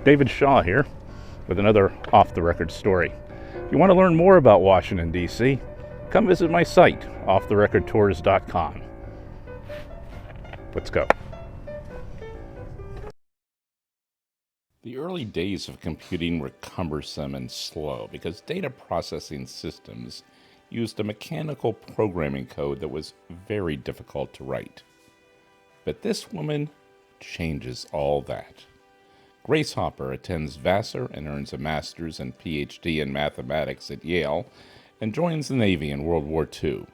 David Shaw here with another off-the-record story. If you want to learn more about Washington, D.C., come visit my site, offtherecordtours.com. Let's go. The early days of computing were cumbersome and slow because data processing systems used a mechanical programming code that was very difficult to write. But this woman changes all that. Grace Hopper attends Vassar and earns a master's and PhD in mathematics at Yale and joins the Navy in World War II.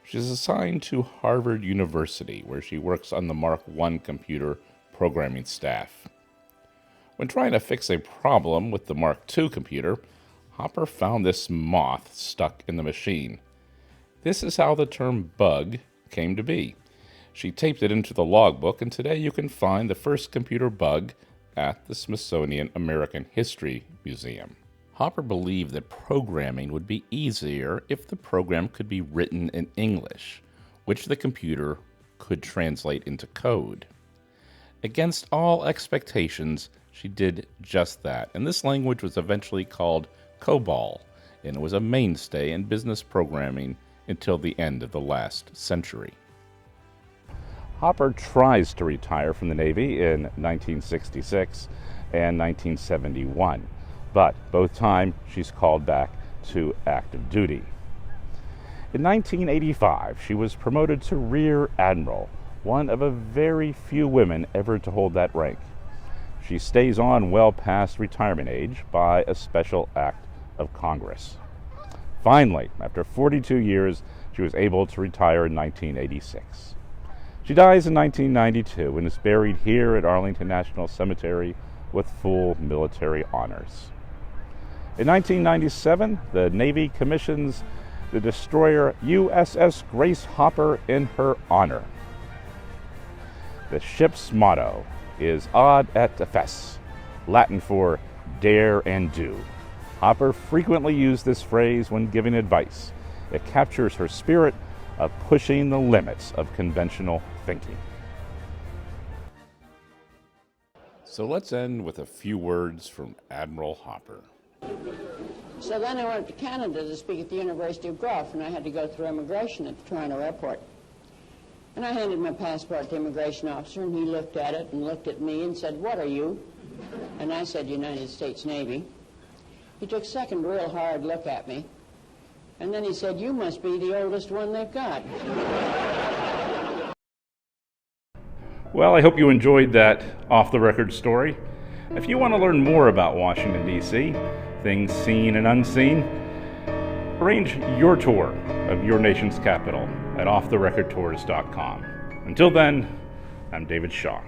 She's assigned to Harvard University, where she works on the Mark I computer programming staff. When trying to fix a problem with the Mark II computer, Hopper found this moth stuck in the machine. This is how the term bug came to be. She taped it into the logbook, and today you can find the first computer bug at the Smithsonian American History Museum. Hopper believed that programming would be easier if the program could be written in English, which the computer could translate into code. Against all expectations, she did just that, and this language was eventually called COBOL, and it was a mainstay in business programming until the end of the last century. Hopper tries to retire from the Navy in 1966 and 1971, but both times she's called back to active duty. In 1985, she was promoted to Rear Admiral, one of a very few women ever to hold that rank. She stays on well past retirement age by a special act of Congress. Finally, after 42 years, she was able to retire in 1986. She dies in 1992 and is buried here at Arlington National Cemetery with full military honors. In 1997, the Navy commissions the destroyer USS Grace Hopper in her honor. The ship's motto is Ad et Effes, Latin for dare and do. Hopper frequently used this phrase when giving advice. It captures her spirit of pushing the limits of conventional thinking. So let's end with a few words from Admiral Hopper. So then I went to Canada to speak at the University of Guelph, and I had to go through immigration at the Toronto airport. And I handed my passport to the immigration officer, and he looked at it and looked at me and said, "What are you?" And I said, "United States Navy." He took a second real hard look at me, and then he said, "You must be the oldest one they've got." Well, I hope you enjoyed that off-the-record story. If you want to learn more about Washington, D.C., things seen and unseen, arrange your tour of your nation's capital at offtherecordtours.com. Until then, I'm David Shaw.